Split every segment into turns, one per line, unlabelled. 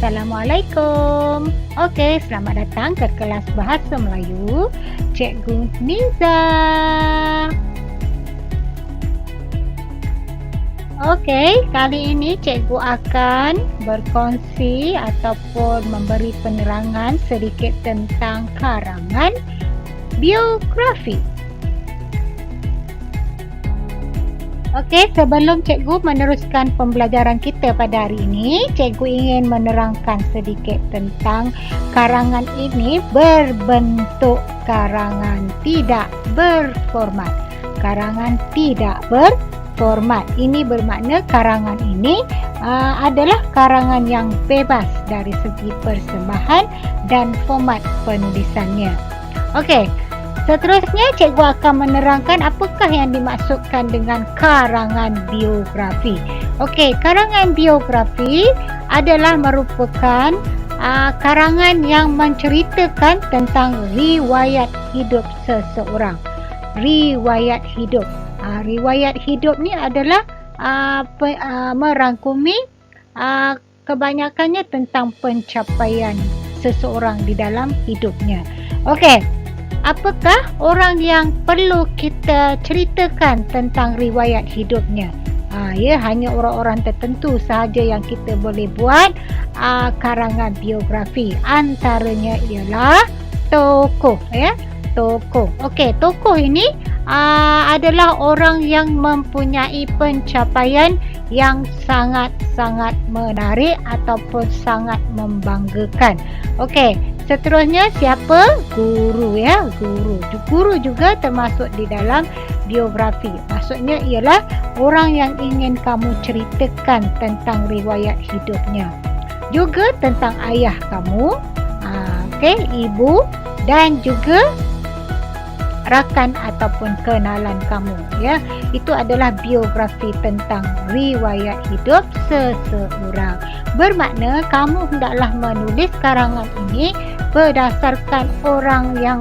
Assalamualaikum. Okey, selamat datang ke kelas Bahasa Melayu Cikgu Niza. Okey, kali ini cikgu akan berkongsi ataupun memberi penerangan sedikit tentang karangan biografi. Okey, sebelum cikgu meneruskan pembelajaran kita pada hari ini, cikgu ingin menerangkan sedikit tentang karangan ini berbentuk karangan tidak berformat. Karangan tidak berformat. Ini bermakna karangan ini adalah karangan yang bebas dari segi persembahan dan format penulisannya. Okey. Seterusnya, cikgu akan menerangkan apakah yang dimaksudkan dengan karangan biografi. Okey, karangan biografi adalah merupakan karangan yang menceritakan tentang riwayat hidup seseorang. Riwayat hidup. Riwayat hidup ni adalah merangkumi kebanyakannya tentang pencapaian seseorang di dalam hidupnya. Okey. Apakah orang yang perlu kita ceritakan tentang riwayat hidupnya? Hanya orang-orang tertentu sahaja yang kita boleh buat karangan biografi. Antaranya ialah tokoh, tokoh. Okey, tokoh ini adalah orang yang mempunyai pencapaian yang sangat-sangat menarik ataupun sangat membanggakan. Okey. Seterusnya, siapa? Guru, guru. Guru juga termasuk di dalam biografi. Maksudnya ialah orang yang ingin kamu ceritakan tentang riwayat hidupnya. Juga tentang ayah kamu, ibu, dan juga rakan ataupun kenalan kamu, Itu adalah biografi tentang riwayat hidup seseorang. Bermakna kamu hendaklah menulis karangan ini berdasarkan orang yang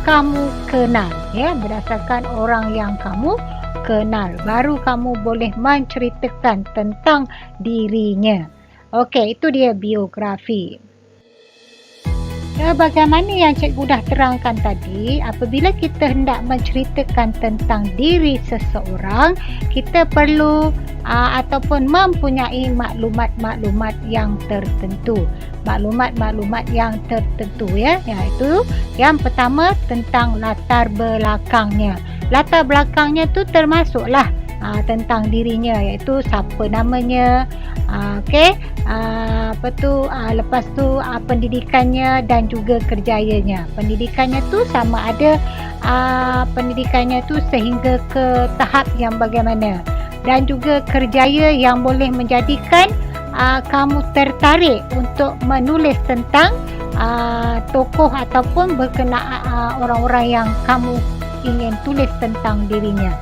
kamu kenal, berdasarkan orang yang kamu kenal. Baru kamu boleh menceritakan tentang dirinya. Okey, itu dia biografi. Bagaimana yang cikgu dah terangkan tadi, apabila kita hendak menceritakan tentang diri seseorang, kita perlu ataupun mempunyai maklumat-maklumat yang tertentu. Maklumat-maklumat yang tertentu, iaitu yang pertama tentang latar belakangnya. Latar belakangnya tu termasuklah tentang dirinya, iaitu siapa namanya, lepas tu pendidikannya dan juga kerjayanya. Pendidikannya tu sama ada pendidikannya tu sehingga ke tahap yang bagaimana, dan juga kerjaya yang boleh menjadikan kamu tertarik untuk menulis tentang tokoh ataupun berkenaan orang-orang yang kamu ingin tulis tentang dirinya.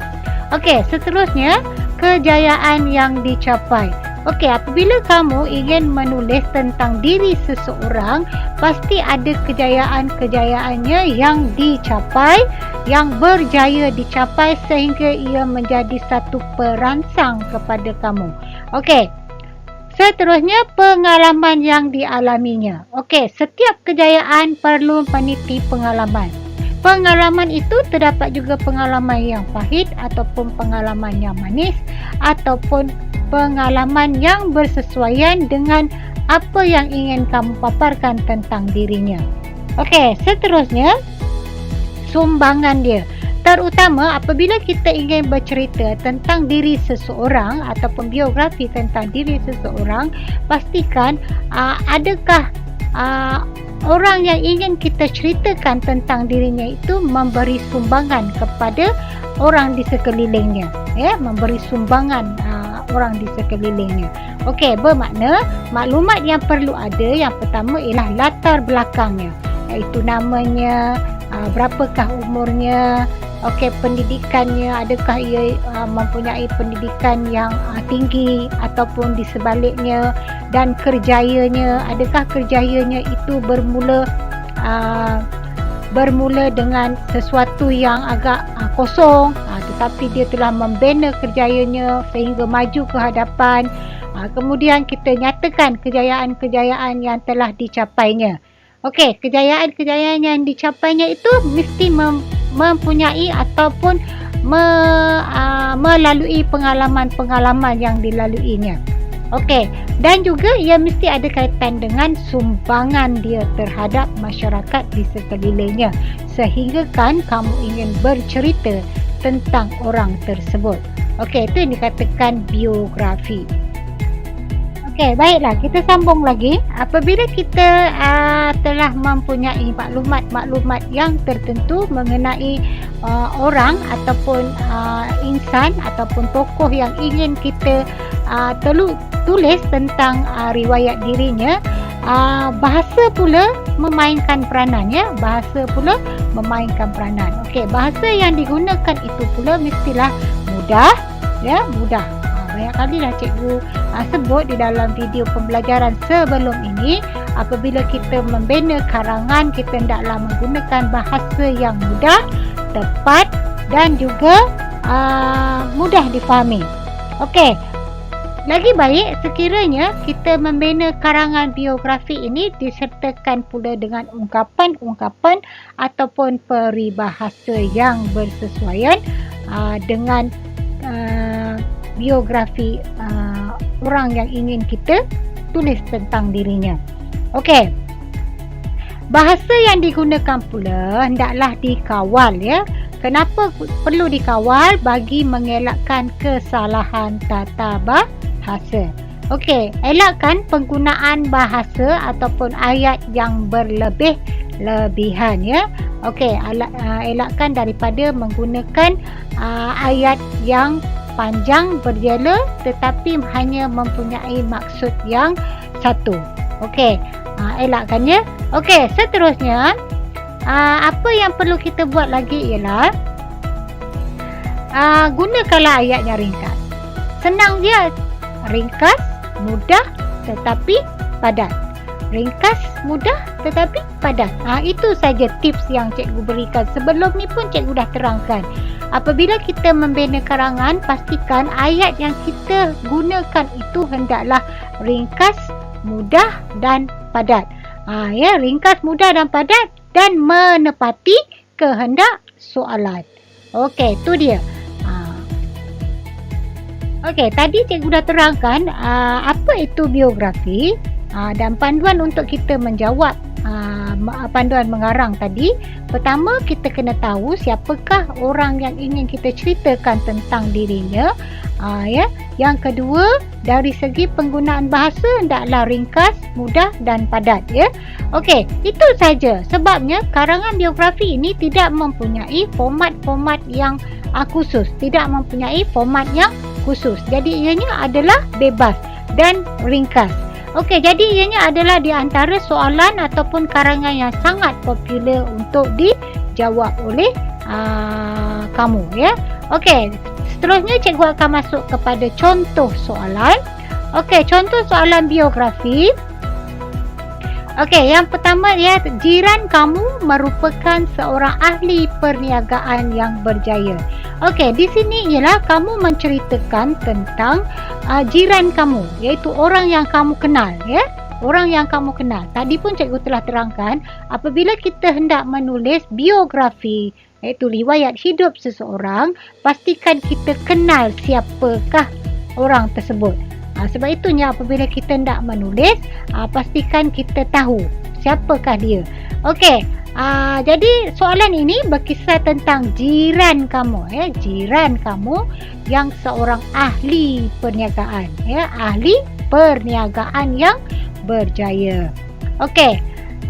Okey, seterusnya kejayaan yang dicapai. Okey, apabila kamu ingin menulis tentang diri seseorang, pasti ada kejayaan-kejayaannya yang dicapai, yang berjaya dicapai sehingga ia menjadi satu perangsang kepada kamu. Okey. Seterusnya, pengalaman yang dialaminya. Okey, setiap kejayaan perlu meniti pengalaman. Pengalaman itu terdapat juga pengalaman yang pahit ataupun pengalaman yang manis ataupun pengalaman yang bersesuaian dengan apa yang ingin kamu paparkan tentang dirinya. Okey, seterusnya sumbangan dia. Terutama apabila kita ingin bercerita tentang diri seseorang ataupun biografi tentang diri seseorang, pastikan adakah orang yang ingin kita ceritakan tentang dirinya itu memberi sumbangan kepada orang di sekelilingnya, memberi sumbangan orang di sekelilingnya. Okey, bermakna maklumat yang perlu ada, yang pertama ialah latar belakangnya, iaitu namanya, berapakah umurnya, pendidikannya, adakah ia mempunyai pendidikan yang tinggi ataupun di sebaliknya, dan kerjayanya, adakah kerjayanya itu bermula dengan sesuatu yang agak kosong, tetapi dia telah membina kerjayanya sehingga maju ke hadapan. Kemudian kita nyatakan kejayaan-kejayaan yang telah dicapainya. Okey, kejayaan-kejayaan yang dicapainya itu mesti mempunyai ataupun melalui pengalaman-pengalaman yang dilaluinya. Okey, dan juga ia mesti ada kaitan dengan sumbangan dia terhadap masyarakat di sekelilingnya, sehingga kan kamu ingin bercerita tentang orang tersebut. Okey, itu yang dikatakan biografi. Okey, baiklah, kita sambung lagi. Apabila kita telah mempunyai maklumat-maklumat yang tertentu mengenai orang ataupun insan ataupun tokoh yang ingin kita tulis tentang riwayat dirinya, bahasa pula memainkan peranan, ya. Bahasa pula memainkan peranan. Okey, bahasa yang digunakan itu pula mestilah mudah, ya, mudah. Banyak kali dah cikgu sebut di dalam video pembelajaran sebelum ini, apabila kita membina karangan, kita hendaklah menggunakan bahasa yang mudah, tepat dan juga mudah difahami. Okey, lagi baik sekiranya kita membina karangan biografi ini disertakan pula dengan ungkapan-ungkapan ataupun peribahasa yang bersesuaian dengan biografi orang yang ingin kita tulis tentang dirinya. Okey. Bahasa yang digunakan pula hendaklah dikawal, ya. Kenapa perlu dikawal? Bagi mengelakkan kesalahan tata bahasa. Okey, elakkan penggunaan bahasa ataupun ayat yang berlebihan, ya. Okey, elakkan daripada menggunakan ayat yang panjang berjela tetapi hanya mempunyai maksud yang satu. Okey, elakkannya. Okey, seterusnya apa yang perlu kita buat lagi ialah gunakanlah ayatnya ringkas. Senang dia, ringkas, mudah tetapi padat. Ringkas, mudah tetapi padat. Itu saja tips yang cikgu berikan. Sebelum ni pun cikgu dah terangkan. Apabila kita membina karangan, pastikan ayat yang kita gunakan itu hendaklah ringkas, mudah dan padat. Ya, ringkas, mudah dan padat dan menepati kehendak soalan. Okey, itu dia. Okey, tadi cikgu dah terangkan apa itu biografi dan panduan untuk kita menjawab panduan mengarang tadi. Pertama, kita kena tahu siapakah orang yang ingin kita ceritakan tentang dirinya, ya. Yang kedua, dari segi penggunaan bahasa hendaklah ringkas, mudah dan padat, ya. Okey, itu saja. Sebabnya karangan biografi ini tidak mempunyai format-format yang khusus, tidak mempunyai format yang khusus. Jadi ianya adalah bebas dan ringkas. Okey, jadi ianya adalah di antara soalan ataupun karangan yang sangat popular untuk dijawab oleh kamu, ya. Okey, seterusnya cikgu akan masuk kepada contoh soalan. Okey, contoh soalan biografi. Okey, yang pertama, ya, jiran kamu merupakan seorang ahli perniagaan yang berjaya. Okey, di sini ialah kamu menceritakan tentang jiran kamu, iaitu orang yang kamu kenal, ya. Orang yang kamu kenal. Tadi pun cikgu telah terangkan, apabila kita hendak menulis biografi, iaitu riwayat hidup seseorang, pastikan kita kenal siapakah orang tersebut. Sebab itunya apabila kita hendak menulis, pastikan kita tahu siapakah dia. Okey, jadi soalan ini berkisar tentang jiran kamu, ya. Jiran kamu yang seorang ahli perniagaan, ya. Ahli perniagaan yang berjaya. Okey,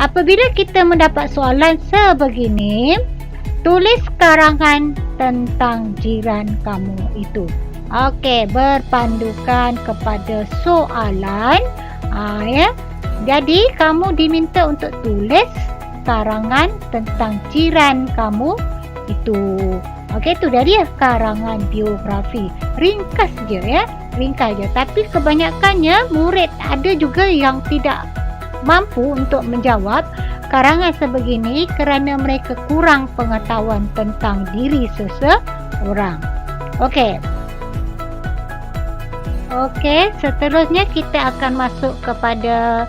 apabila kita mendapat soalan sebegini, tulis karangan tentang jiran kamu itu. Okey, berpandukan kepada soalan, ya. Jadi kamu diminta untuk tulis karangan tentang jiran kamu itu. Okey, itu dia karangan biografi. Ringkas je, ya. Ringkas je. Tapi kebanyakannya murid ada juga yang tidak mampu untuk menjawab karangan sebegini kerana mereka kurang pengetahuan tentang diri seseorang. Okey. Okey, seterusnya kita akan masuk kepada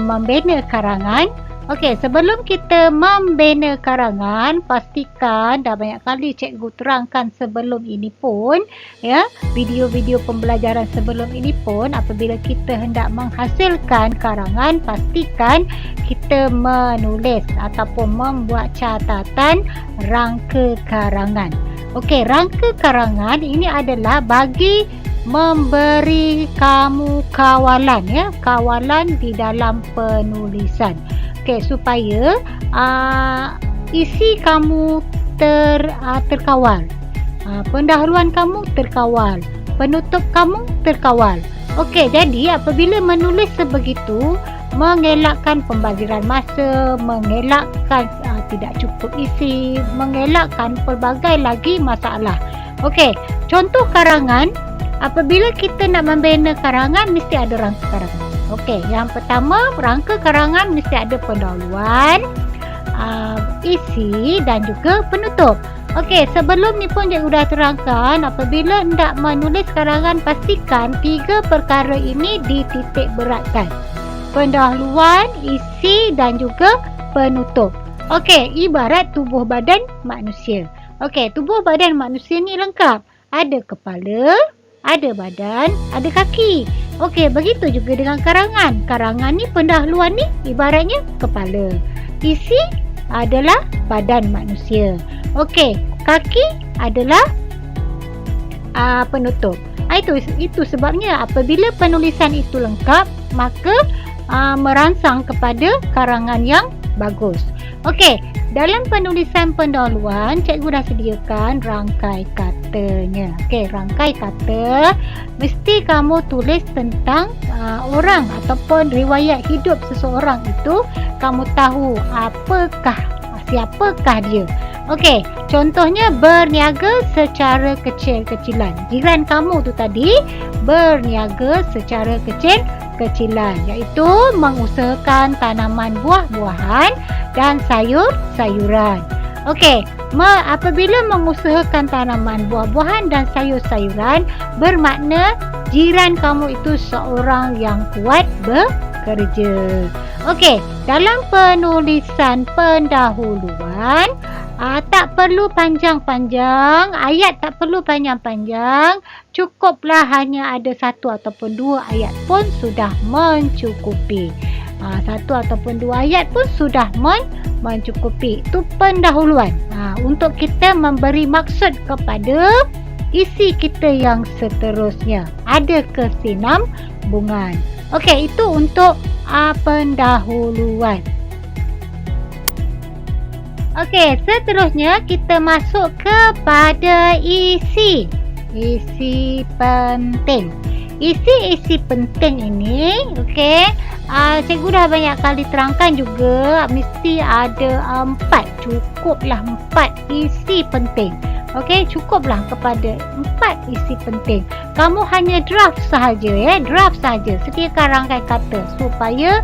membina karangan. Okey, sebelum kita membina karangan, pastikan, dah banyak kali cikgu terangkan sebelum ini pun, ya, video-video pembelajaran sebelum ini pun, apabila kita hendak menghasilkan karangan, pastikan kita menulis ataupun membuat catatan rangka karangan. Okey, rangka karangan ini adalah bagi memberi kamu kawalan, ya, kawalan di dalam penulisan. Okey, supaya isi kamu terkawal, pendahuluan kamu terkawal, penutup kamu terkawal. Okey, jadi apabila menulis sebegitu, mengelakkan pembaziran masa, mengelakkan tidak cukup isi, mengelakkan pelbagai lagi masalah. Okey, contoh karangan, apabila kita nak membina karangan, mesti ada rangka karangan. Okey, yang pertama, rangka karangan mesti ada pendahuluan, isi dan juga penutup. Okey, sebelum ni pun cikgu dah terangkan, apabila hendak menulis karangan, pastikan 3 perkara ini dititik beratkan. Pendahuluan, isi dan juga penutup. Okey, ibarat tubuh badan manusia. Okey, tubuh badan manusia ni lengkap. Ada kepala, ada badan, ada kaki. Okey, begitu juga dengan karangan. Karangan ni, pendahuluan ni ibaratnya kepala. Isi adalah badan manusia. Okey, kaki adalah penutup. Itu sebabnya apabila penulisan itu lengkap, maka merangsang kepada karangan yang bagus. Okey, dalam penulisan pendahuluan, cikgu dah sediakan rangkai katanya. Okey, rangkai kata mesti kamu tulis tentang orang ataupun riwayat hidup seseorang itu. Kamu tahu siapakah dia. Okey, contohnya berniaga secara kecil-kecilan. Jiran kamu tu tadi berniaga secara kecil-kecilan, iaitu mengusahakan tanaman buah-buahan dan sayur-sayuran. Okey, apabila mengusahakan tanaman buah-buahan dan sayur-sayuran, bermakna jiran kamu itu seorang yang kuat bekerja. Okey, dalam penulisan pendahuluan, tak perlu panjang-panjang, ayat tak perlu panjang-panjang, cukuplah hanya ada 1 ataupun 2 ayat pun sudah mencukupi. 1 ataupun 2 ayat pun sudah mencukupi. Itu pendahuluan, untuk kita memberi maksud kepada isi kita yang seterusnya. Ada kesinambungan. Okey, itu untuk pendahuluan. Okey, seterusnya kita masuk kepada isi. Isi penting. Isi penting ini, okey, cikgu dah banyak kali terangkan juga, mesti ada 4, cukuplah 4 isi penting. Okey, cukuplah kepada 4 isi penting. Kamu hanya draft sahaja, draft sahaja. Sediakan rangkai kata supaya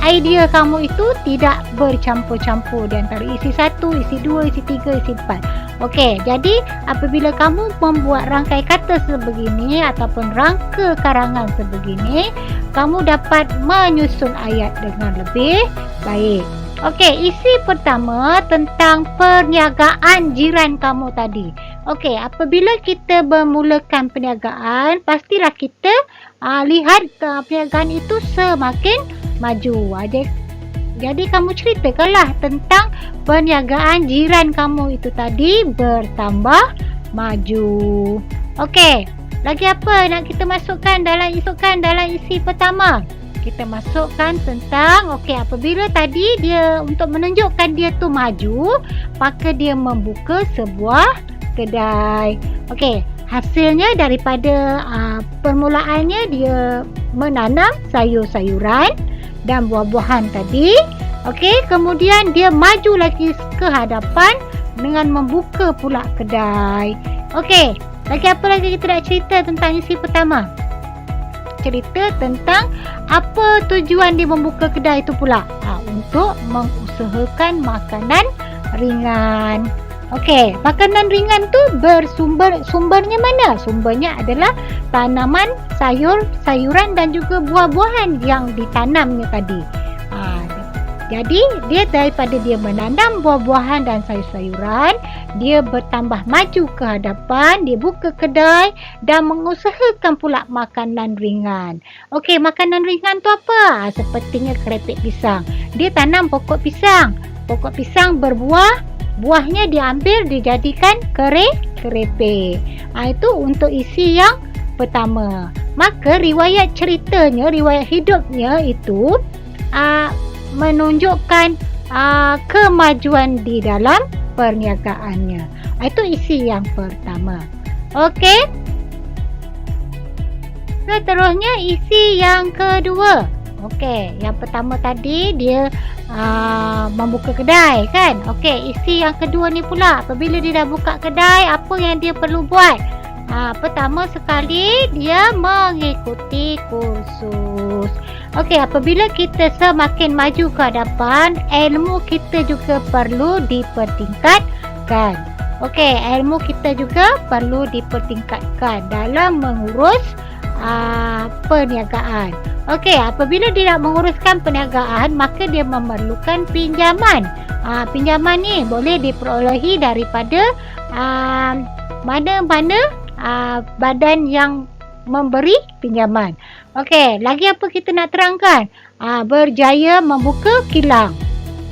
idea kamu itu tidak bercampur-campur di antara isi 1, isi 2, isi 3, isi 4. Okey, jadi apabila kamu membuat rangkai kata sebegini ataupun rangka karangan sebegini, kamu dapat menyusun ayat dengan lebih baik. Okey, isi pertama tentang perniagaan jiran kamu tadi. Okey, apabila kita memulakan perniagaan, pastilah kita lihat perniagaan itu semakin maju. Jadi kamu ceritakanlah tentang perniagaan jiran kamu itu tadi bertambah maju. Okey, lagi apa nak kita masukkan dalam isi pertama? Kita masukkan tentang, okey, apabila tadi dia untuk menunjukkan dia tu maju, maka dia membuka sebuah kedai. Okey, hasilnya daripada permulaannya dia menanam sayur-sayuran dan buah-buahan tadi. Okey, kemudian dia maju lagi ke hadapan dengan membuka pula kedai. Okey, lagi apa lagi kita nak cerita tentang isi pertama? Cerita tentang apa tujuan dia membuka kedai itu pula. Untuk mengusahakan makanan ringan. Okey, makanan ringan tu sumbernya mana? Sumbernya adalah tanaman, sayuran dan juga buah-buahan yang ditanamnya tadi. Ha, jadi dia daripada dia menanam buah-buahan dan sayur-sayuran, dia bertambah maju ke hadapan, dia buka kedai dan mengusahakan pula makanan ringan. Okey, makanan ringan tu apa? Sepertinya keripik pisang. Dia tanam pokok pisang. Pokok pisang berbuah, buahnya diambil dijadikan keripik. Itu untuk isi yang pertama. Maka riwayat hidupnya itu menunjukkan kemajuan di dalam perniagaannya. Itu isi yang pertama. Okey. Seterusnya isi yang kedua. Okey, yang pertama tadi dia membuka kedai kan. Okey, isi yang kedua ni pula, apabila dia dah buka kedai, apa yang dia perlu buat? Pertama sekali dia mengikuti kursus. Okey, apabila kita semakin maju ke hadapan, ilmu kita juga perlu dipertingkatkan. Okey, ilmu kita juga perlu dipertingkatkan dalam mengurus perniagaan. Okey, apabila dia nak menguruskan perniagaan, maka dia memerlukan pinjaman. Pinjaman ni boleh diperolehi daripada mana-mana badan yang memberi pinjaman. Okey, lagi apa kita nak terangkan? Berjaya membuka kilang.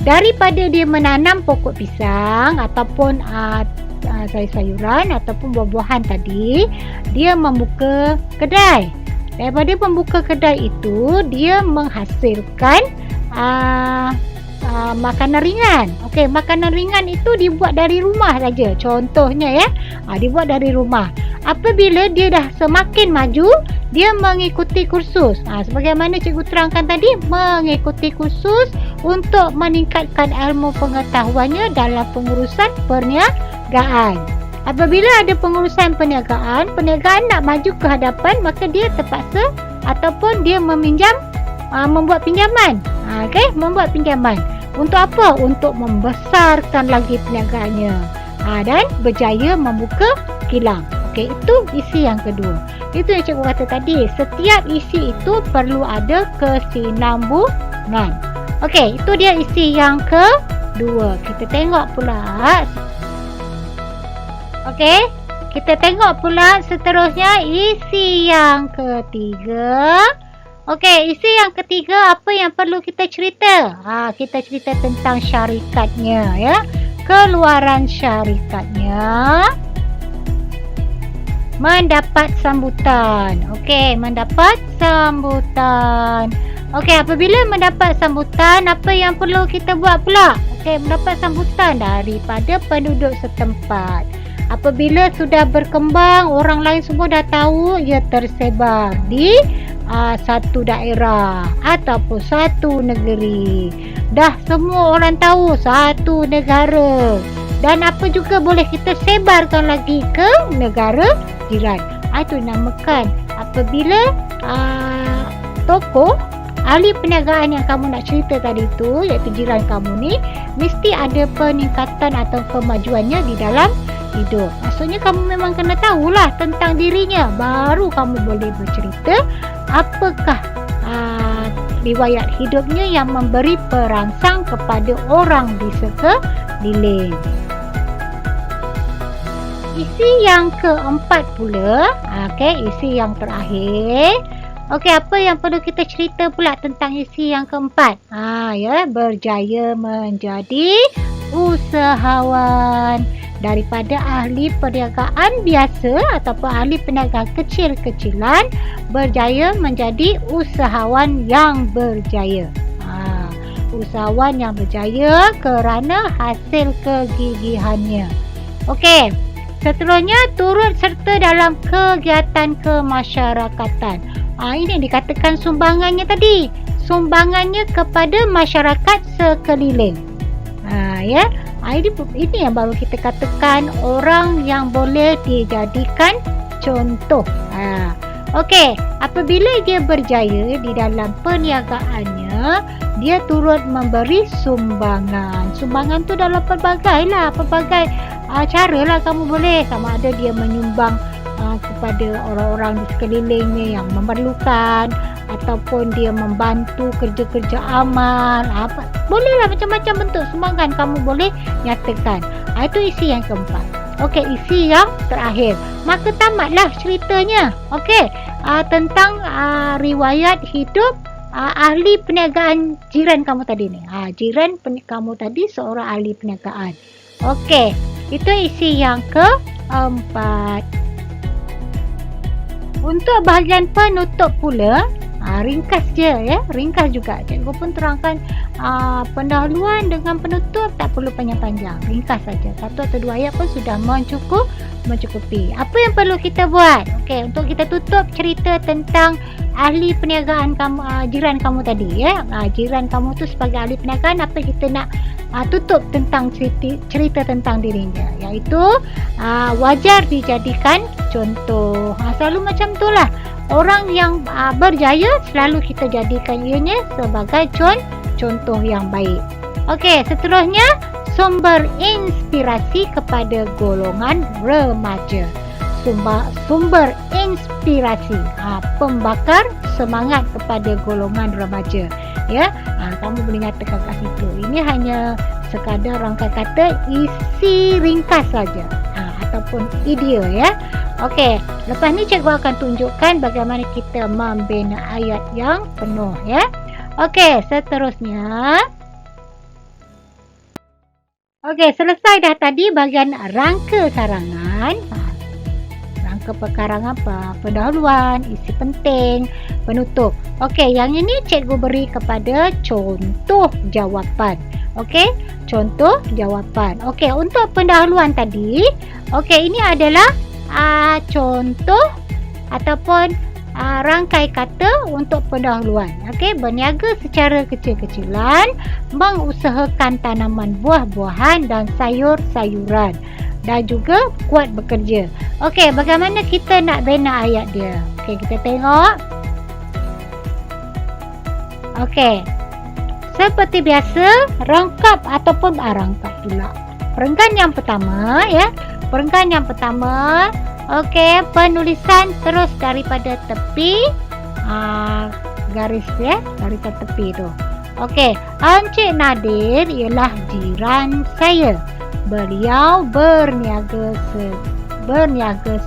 Daripada dia menanam pokok pisang ataupun sayur-sayuran ataupun buah-buahan tadi, dia membuka kedai. Daripada membuka kedai itu, dia menghasilkan makanan ringan. Okey, makanan ringan itu dibuat dari rumah saja. Contohnya ya, dibuat dari rumah. Apabila dia dah semakin maju, dia mengikuti kursus. Sebagaimana cikgu terangkan tadi, mengikuti kursus untuk meningkatkan ilmu pengetahuannya dalam pengurusan perniagaan. Apabila ada pengurusan perniagaan nak maju ke hadapan, maka dia terpaksa ataupun dia membuat pinjaman. Okey, membuat pinjaman. Untuk apa? Untuk membesarkan lagi perniagaannya. Dan berjaya membuka kilang. Okey, itu isi yang kedua. Itu yang cikgu kata tadi, setiap isi itu perlu ada kesinambungan. Okey, itu dia isi yang kedua. Kita tengok pula. Okey, kita tengok pula seterusnya isi yang ketiga. Okey, isi yang ketiga apa yang perlu kita cerita? Kita cerita tentang syarikatnya ya. Keluaran syarikatnya mendapat sambutan. Okey, mendapat sambutan. Okey, apabila mendapat sambutan, apa yang perlu kita buat pula? Okey, mendapat sambutan daripada penduduk setempat. Apabila sudah berkembang, orang lain semua dah tahu, ia tersebar di satu daerah ataupun satu negeri. Dah semua orang tahu satu negara. Dan apa juga boleh kita sebarkan lagi ke negara jiran. Itu dinamakan apabila tokoh ahli perniagaan yang kamu nak cerita tadi tu, iaitu jiran kamu ni, mesti ada peningkatan atau kemajuannya di dalam hidup. Maksudnya kamu memang kena tahulah tentang dirinya, baru kamu boleh bercerita apakah riwayat hidupnya yang memberi perangsang kepada orang di sekeliling. Isi yang keempat pula, isi yang terakhir. Okey, apa yang perlu kita cerita pula tentang isi yang keempat? Berjaya menjadi usahawan. Daripada ahli perniagaan biasa ataupun ahli perniagaan kecil-kecilan, berjaya menjadi usahawan yang berjaya. Usahawan yang berjaya kerana hasil kegigihannya. Okey, seterusnya turut serta dalam kegiatan kemasyarakatan. Ini dikatakan sumbangannya tadi. Sumbangannya kepada masyarakat sekeliling. Ini yang baru kita katakan orang yang boleh dijadikan contoh. Okey, apabila dia berjaya di dalam perniagaannya, dia turut memberi sumbangan. Sumbangan tu dalam pelbagai cara lah kamu boleh. Sama ada dia menyumbang kepada orang-orang di sekelilingnya yang memerlukan, ataupun dia membantu kerja-kerja amal. Bolehlah macam-macam bentuk sumbangan kamu boleh nyatakan. Itu isi yang keempat. Okey, isi yang terakhir. Maka tamatlah ceritanya. Okey, tentang riwayat hidup ahli perniagaan jiran kamu tadi ni. Jiran kamu tadi seorang ahli perniagaan. Okey, itu isi yang keempat. Untuk bahagian penutup pula, ringkas je ya, ringkas juga. Cikgu pun terangkan pendahuluan dengan penutup, tak perlu panjang-panjang, ringkas saja. 1 atau 2 ayat pun sudah mencukupi. Apa yang perlu kita buat? Okey, untuk kita tutup cerita tentang ahli perniagaan kamu, jiran kamu tadi ya. Jiran kamu tu sebagai ahli perniagaan, apa kita nak tutup tentang cerita tentang dirinya, iaitu wajar dijadikan contoh. Selalu macam itulah. Orang yang berjaya selalu kita jadikan ianya sebagai contoh yang baik. Okey, seterusnya sumber inspirasi kepada golongan remaja. Sumber inspirasi, pembakar semangat kepada golongan remaja. Ya, kamu boleh nyatakan kat situ. Ini hanya sekadar rangkai kata isi ringkas saja, ataupun idea ya. Okey, lepas ni cikgu akan tunjukkan bagaimana kita membina ayat yang penuh ya. Okey, seterusnya. Okey, selesai dah tadi bahagian rangka sarangan. Rangka perkarangan pendahuluan, isi penting, penutup. Okey, yang ini cikgu beri kepada contoh jawapan. Okey, contoh jawapan. Okey, untuk pendahuluan tadi, okey, ini adalah contoh ataupun rangkai kata untuk pendahuluan. Okey, berniaga secara kecil-kecilan, mengusahakan tanaman buah-buahan dan sayur-sayuran, dan juga kuat bekerja. Okey, bagaimana kita nak bina ayat dia? Okey, kita tengok. Okey, seperti biasa, rangkap ataupun rangkap pula. Perenggan yang pertama ya. Perenggan yang pertama, okey, penulisan terus daripada tepi, garis ya, garisan tepi tu. Okey, Encik Nadir ialah jiran saya. Beliau berniaga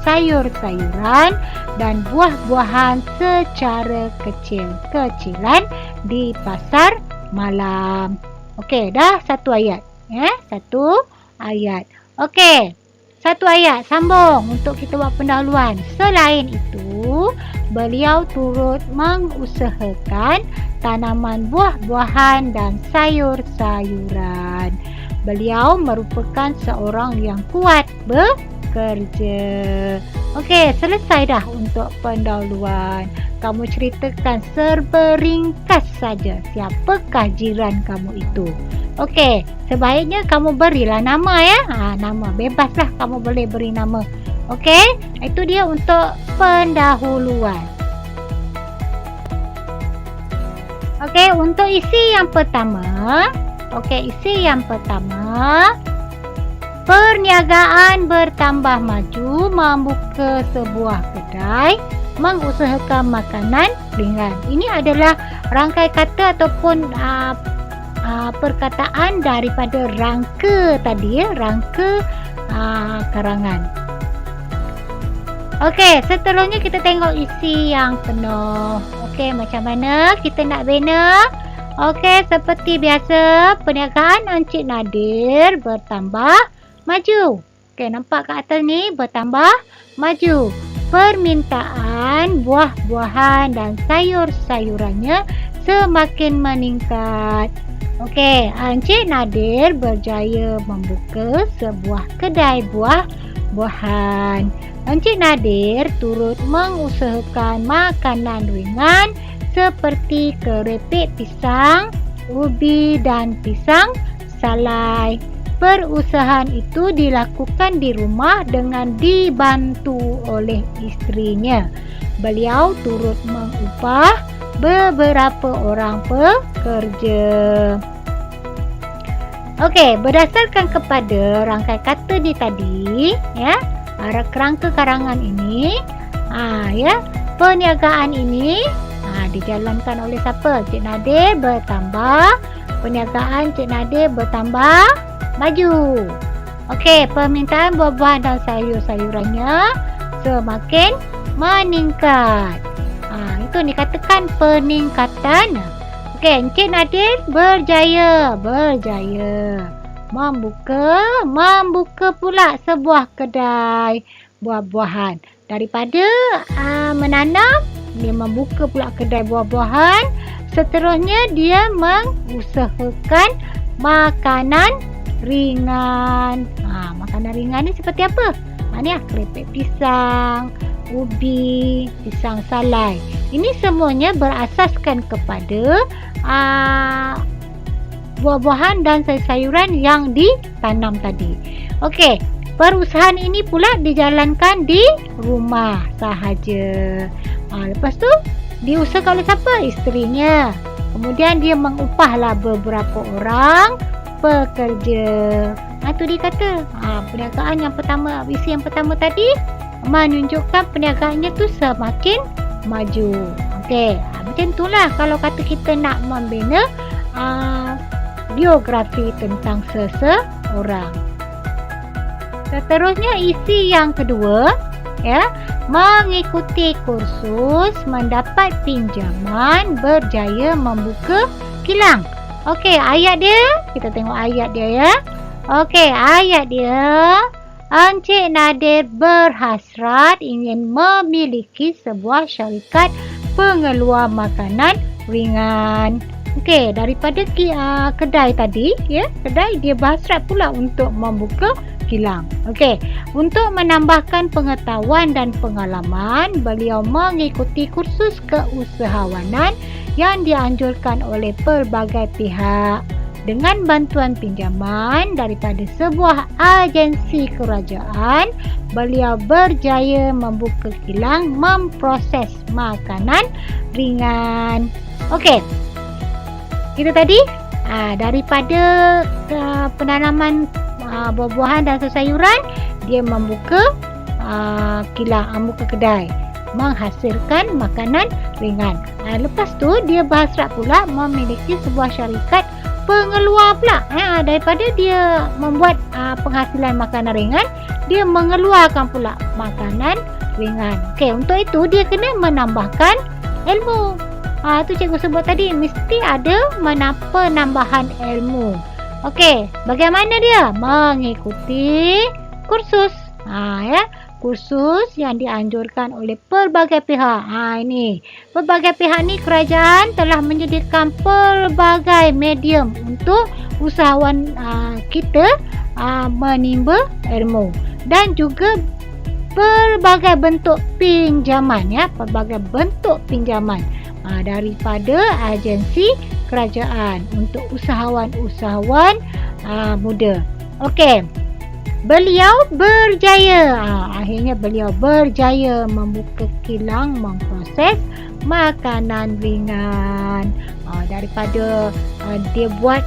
sayur-sayuran dan buah-buahan secara kecil-kecilan di pasar malam. Okey, dah satu ayat. Satu ayat. Okey, satu ayat sambung untuk kita buat pendahuluan. Selain itu, beliau turut mengusahakan tanaman buah-buahan dan sayur-sayuran. Beliau merupakan seorang yang kuat bekerja. Okey, selesai dah untuk pendahuluan. Kamu ceritakan serba ringkas saja siapakah jiran kamu itu. Okey, sebaiknya kamu berilah nama ya. Nama bebaslah, kamu boleh beri nama. Okey, itu dia untuk pendahuluan. Okey, untuk isi yang pertama. Okey, isi yang pertama. Perniagaan bertambah maju, membuka sebuah kedai, mengusahakan makanan ringan. Ini adalah rangkai kata ataupun perkataan daripada rangka tadi ya, rangka karangan. Okey, seterusnya kita tengok isi yang penuh. Okey, macam mana kita nak bina? Okey, seperti biasa, perniagaan Encik Nadir bertambah maju. Okey, nampak kat atas ni bertambah maju. Permintaan buah-buahan dan sayur-sayurannya semakin meningkat. Okey, Encik Nadir berjaya membuka sebuah kedai buah-buahan. Encik Nadir turut mengusahakan makanan ringan seperti keripik pisang, ubi dan pisang salai. Perusahaan itu dilakukan di rumah dengan dibantu oleh isterinya. Beliau turut mengupah beberapa orang pekerja. Okey, berdasarkan kepada rangkai kata di tadi, ya, kerangka karangan ini, ya, perniagaan ini dijalankan oleh siapa? Cik Nadir bertambah, perniagaan Cik Nadir bertambah maju. Okey, permintaan buah-buahan dan sayur-sayurannya semakin meningkat. Itu dikatakan peningkatan. Okey, Encik Nadir berjaya membuka pula sebuah kedai buah-buahan. Daripada menanam, dia membuka pula kedai buah-buahan. Seterusnya dia mengusahakan makanan ringan. Makanan ringan ni seperti apa? Ni keripik pisang, ubi, pisang salai. Ini semuanya berasaskan kepada buah-buahan dan sayuran yang ditanam tadi. Okey, perusahaan ini pula dijalankan di rumah sahaja. Lepas tu diusahakan oleh siapa? Isterinya. Kemudian dia mengupahlah beberapa orang pekerja. Itu dia kata perniagaan yang pertama, visi yang pertama tadi menunjukkan perniagaannya tu semakin maju. Okey, macam itulah kalau kata kita nak membina biografi tentang seseorang. Seterusnya isi yang kedua, ya, mengikuti kursus, mendapat pinjaman, berjaya membuka kilang. Okey, ayat dia, kita tengok ayat dia, ya. Okey, ayat dia, Encik Nadir berhasrat ingin memiliki sebuah syarikat pengeluar makanan ringan. Okey, daripada kedai tadi, ya, kedai dia berhasrat pula untuk membuka kilang. Okey, untuk menambahkan pengetahuan dan pengalaman, beliau mengikuti kursus keusahawanan yang dianjurkan oleh pelbagai pihak. Dengan bantuan pinjaman daripada sebuah agensi kerajaan, beliau berjaya membuka kilang memproses makanan ringan. Okey, kita tadi daripada penanaman buah-buahan dan sayuran, dia membuka kilang, membuka kedai, menghasilkan makanan ringan. Lepas tu dia berhasrat pula memiliki sebuah syarikat pengeluar pula. Daripada dia membuat penghasilan makanan ringan, dia mengeluarkan pula makanan ringan. Okey, untuk itu dia kena menambahkan ilmu. Tu cikgu sebut tadi, mesti ada penambahan ilmu. Okey, bagaimana dia? Mengikuti kursus. Ya, kursus yang dianjurkan oleh pelbagai pihak. Ini pelbagai pihak ni, kerajaan telah menyediakan pelbagai medium untuk usahawan kita menimba ilmu, dan juga pelbagai bentuk pinjaman, ya, pelbagai bentuk pinjaman daripada agensi kerajaan untuk usahawan-usahawan muda. Okey, beliau berjaya, akhirnya beliau berjaya membuka kilang memproses makanan ringan. Daripada dia buat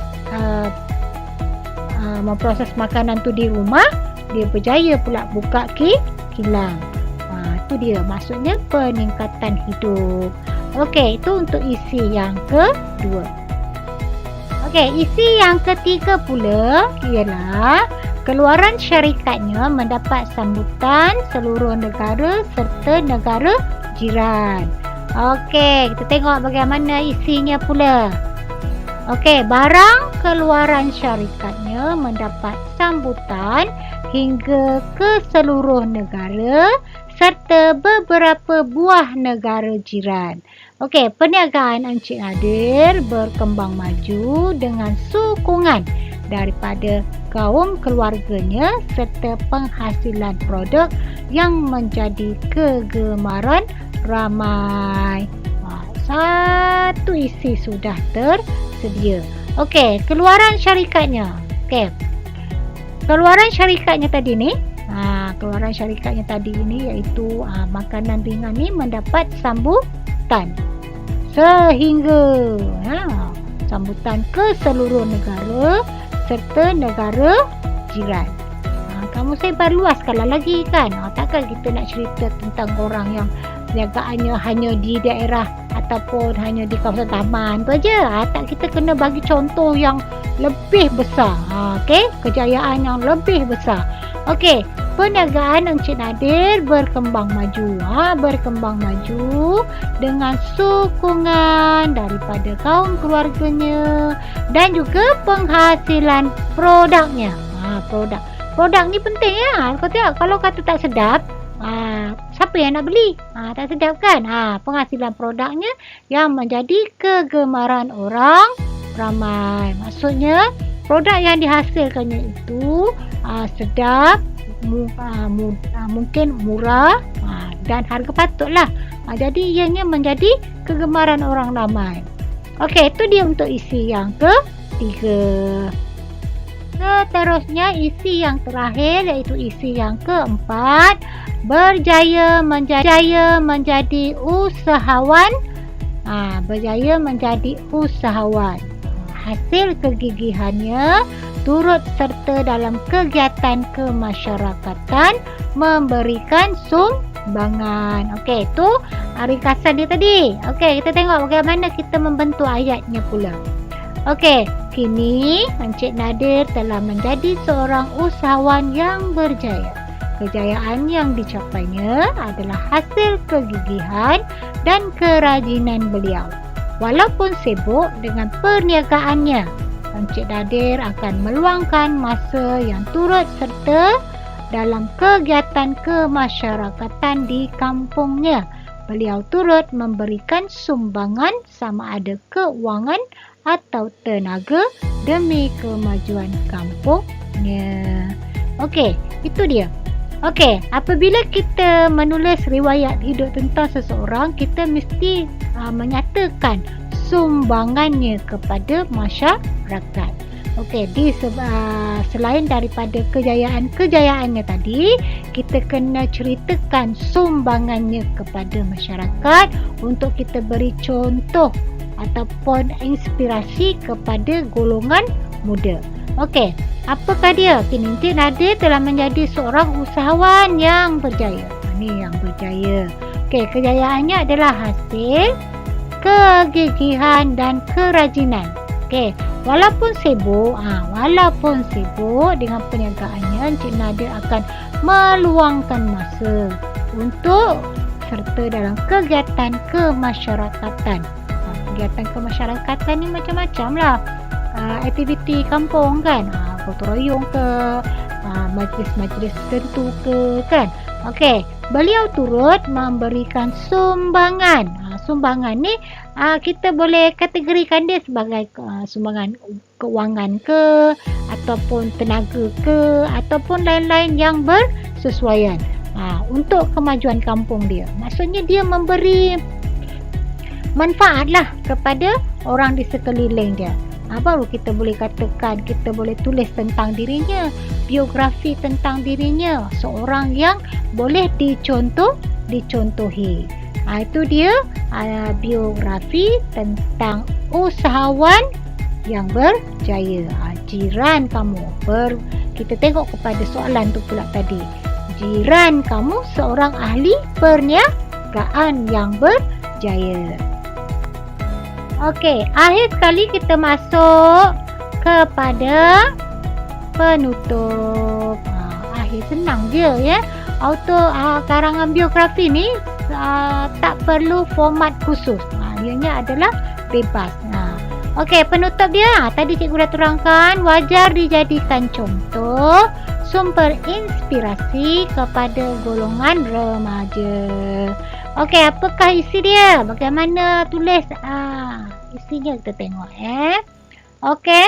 memproses makanan tu di rumah, dia berjaya pula buka kilang. Itu dia maksudnya peningkatan hidup. Okey, itu untuk isi yang kedua. Okey, isi yang ketiga pula ialah keluaran syarikatnya mendapat sambutan seluruh negara serta negara jiran. Okey, kita tengok bagaimana isinya pula. Okey, barang keluaran syarikatnya mendapat sambutan hingga ke seluruh negara serta beberapa buah negara jiran. Okey, perniagaan Encik Nadir berkembang maju dengan sokongan daripada kaum keluarganya serta penghasilan produk yang menjadi kegemaran ramai. Satu isi sudah tersedia. Okey, keluaran syarikatnya. Okey, keluaran syarikatnya tadi ni, keluaran syarikatnya tadi ini iaitu makanan ringan ni mendapat sambutan. sehingga. Sambutan ke seluruh negara serta negara jiran. Kamu saya perluaskanlah lagi kan. Takkan kita nak cerita tentang orang yang perniagaannya hanya di daerah ataupun hanya di kawasan taman tu aja. Tak, kita kena bagi contoh yang lebih besar. Okey, kejayaan yang lebih besar. Okey, perniagaan Encik Nadir berkembang maju. Berkembang maju dengan sokongan daripada kaum keluarganya dan juga penghasilan produknya. Produk ni penting ya. Kau tengok, kalau kata tak sedap, siapa yang nak beli? Tak sedap kan? Penghasilan produknya yang menjadi kegemaran orang ramai. Maksudnya produk yang dihasilkannya itu sedap, mungkin murah dan harga patutlah. Jadi ianya menjadi kegemaran orang ramai. Okey, itu dia untuk isi yang ketiga. Seterusnya isi yang terakhir iaitu isi yang keempat, berjaya menjadi usahawan. Berjaya menjadi usahawan. Hasil kegigihannya turut serta dalam kegiatan kemasyarakatan, memberikan sumbangan. Okey, itu ringkasan dia tadi. Okey, kita tengok bagaimana kita membentuk ayatnya pula. Okey, kini Encik Nadir telah menjadi seorang usahawan yang berjaya. Kejayaan yang dicapainya adalah hasil kegigihan dan kerajinan beliau. Walaupun sibuk dengan perniagaannya, Encik Nadir akan meluangkan masa yang turut serta dalam kegiatan kemasyarakatan di kampungnya. Beliau turut memberikan sumbangan sama ada keuangan atau tenaga demi kemajuan kampungnya. Okey, itu dia. Okey, apabila kita menulis riwayat hidup tentang seseorang, kita mesti menyatakan sumbangannya kepada masyarakat. Okey, selain daripada kejayaannya tadi, kita kena ceritakan sumbangannya kepada masyarakat untuk kita beri contoh ataupun inspirasi kepada golongan muda. Okey, apakah dia? Kini Encik Nadir telah menjadi seorang usahawan yang berjaya. Ini yang berjaya. Okey, kejayaannya adalah hasil kegigihan dan kerajinan. Okey, walaupun sibuk dengan perniagaannya, Encik Nadir akan meluangkan masa untuk serta dalam kegiatan kemasyarakatan. Kegiatan kemasyarakatan ni macam-macam lah. Aktiviti kampung kan, gotong royong ke, majlis-majlis tertentu ke kan. Okey, beliau turut memberikan sumbangan. Sumbangan ni kita boleh kategorikan dia sebagai sumbangan keuangan ke, ataupun tenaga ke, ataupun lain-lain yang bersesuaian untuk kemajuan kampung dia. Maksudnya dia memberi manfaat lah kepada orang di sekeliling dia. Baru kita boleh katakan, kita boleh tulis tentang dirinya, biografi tentang dirinya, seorang yang boleh dicontohi. Itu dia biografi tentang usahawan yang berjaya. Jiran kamu, kita tengok kepada soalan tu pula tadi. Jiran kamu seorang ahli perniagaan yang berjaya. Okey, akhir sekali kita masuk kepada penutup. Akhir senang je ya. Karangan biografi ni tak perlu format khusus. Ianya adalah bebas. Okey, penutup dia. Tadi cikgu dah terangkan, wajar dijadikan contoh sumber inspirasi kepada golongan remaja. Okey, apakah isi dia? Bagaimana tulis? Isinya kita tengok Okey.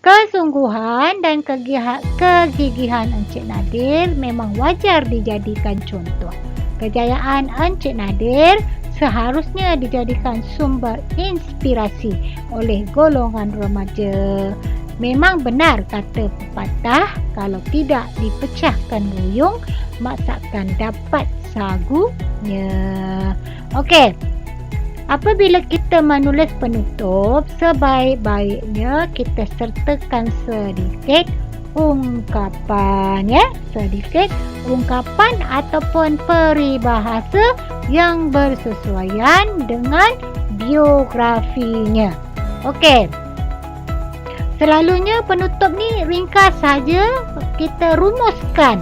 Kesungguhan dan kegigihan Encik Nadir memang wajar dijadikan contoh. Kejayaan Encik Nadir seharusnya dijadikan sumber inspirasi oleh golongan remaja. Memang benar kata pepatah, kalau tidak dipecahkan ruyung, masakan dapat sagunya. Okey. Apabila kita menulis penutup, sebaik-baiknya kita sertakan sedikit ungkapan, ya, sedikit ungkapan ataupun peribahasa yang bersesuaian dengan biografinya. Okey. Selalunya penutup ni ringkas saja, kita rumuskan,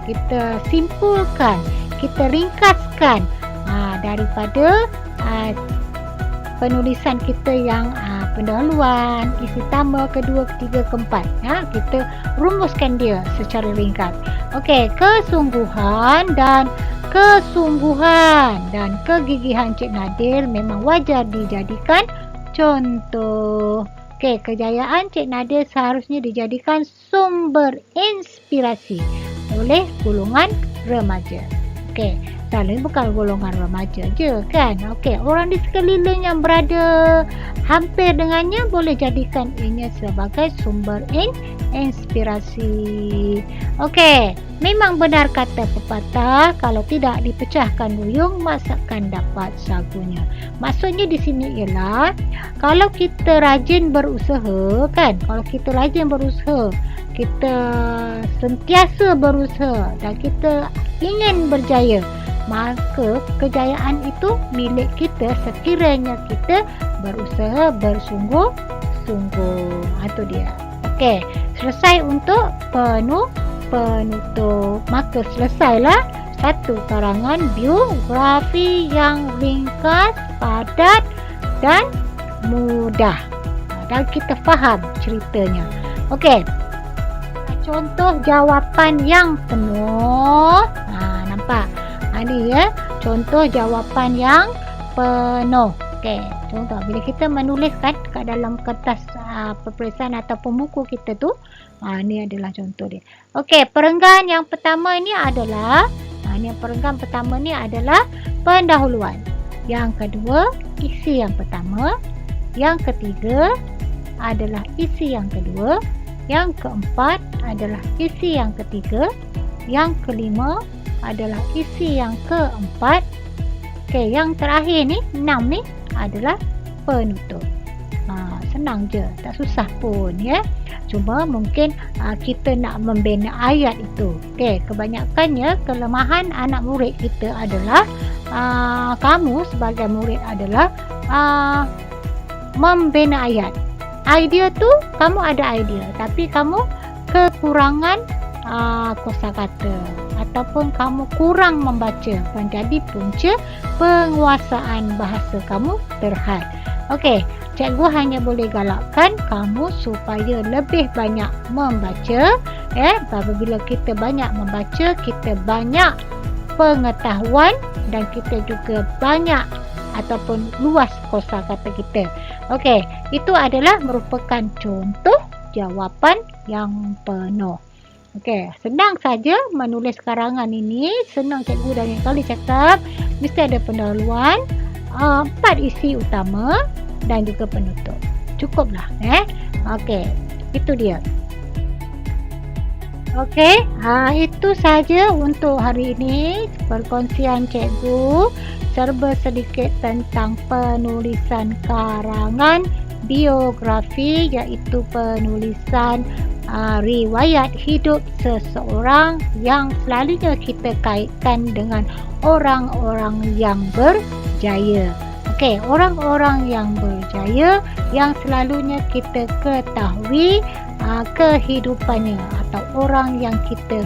kita simpulkan, kita ringkaskan daripada penulisan kita yang pendahuluan, isi tambah, kedua, ketiga, keempat. Kita rumuskan dia secara ringkas. Okey, kesungguhan dan kegigihan Cik Nadir memang wajar dijadikan contoh. Okey, kejayaan Cik Nadir seharusnya dijadikan sumber inspirasi oleh golongan remaja. Okey, selalunya bukan golongan remaja je kan. Okey, orang di sekeliling yang berada hampir dengannya boleh jadikan ianya sebagai sumber inspirasi. Okey, memang benar kata pepatah, kalau tidak dipecahkan duyung, masakan dapat sagunya. Maksudnya di sini ialah kalau kita rajin berusaha kan, kalau kita rajin berusaha, kita sentiasa berusaha dan kita ingin berjaya, maka kejayaan itu milik kita sekiranya kita berusaha bersungguh-sungguh. Itu dia. Okey, selesai untuk penutup. Maka selesailah satu karangan biografi yang ringkas, padat dan mudah. Dan kita faham ceritanya. Okey. Contoh jawapan yang penuh. Nampak? Ini ya, contoh jawapan yang penuh. Okey, contoh bila kita menuliskan kat dalam kertas peperiksaan ataupun buku kita tu, ini adalah contoh dia. Okey, perenggan yang pertama ini adalah pendahuluan. Yang kedua, isi yang pertama. Yang ketiga adalah isi yang kedua. Yang keempat adalah isi yang ketiga. Yang kelima adalah isi yang keempat. Okey, yang terakhir ni 6 ni adalah penutup. Senang je, tak susah pun ya. Cuma mungkin kita nak membina ayat itu. Okey, kebanyakannya kelemahan anak murid kita adalah kamu sebagai murid adalah membina ayat. Idea tu kamu ada idea, tapi kamu kekurangan kosakata ataupun kamu kurang membaca, menjadi punca penguasaan bahasa kamu terhad. Okey, cikgu hanya boleh galakkan kamu supaya lebih banyak membaca. Apabila kita banyak membaca, kita banyak pengetahuan dan kita juga banyak ataupun luas kosakata kita. Okey, itu adalah merupakan contoh jawapan yang penuh. Okey, senang saja menulis karangan ini. Senang cikgu dah yang kali cakap, mesti ada pendahuluan, 4 isi utama dan juga penutup. Cukuplah. Okey, itu dia. Okey, itu saja untuk hari ini perkongsian cikgu serba sedikit tentang penulisan karangan biografi, iaitu penulisan riwayat hidup seseorang yang selalunya kita kaitkan dengan orang-orang yang berjaya. Okey, orang-orang yang berjaya yang selalunya kita ketahui kehidupannya atau orang yang kita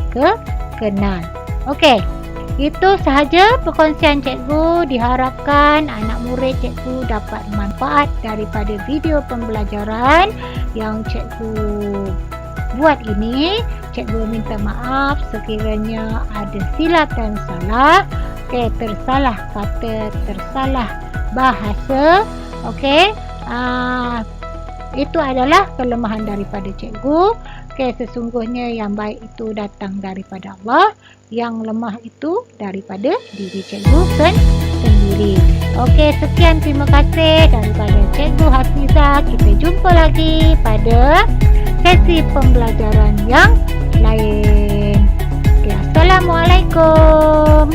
kenal. Okey, itu sahaja perkongsian cikgu. Diharapkan anak murid cikgu dapat manfaat daripada video pembelajaran yang cikgu buat ini. Cikgu minta maaf sekiranya ada silap dan salah. Okey, tersalah kata, tersalah bahasa. Okey, itu adalah kelemahan daripada cikgu. Okey, sesungguhnya yang baik itu datang daripada Allah, yang lemah itu daripada diri cikgu sendiri. Okey, sekian, terima kasih daripada Cikgu Hafizah. Kita jumpa lagi pada sesi pembelajaran yang lain. Okey, Assalamualaikum.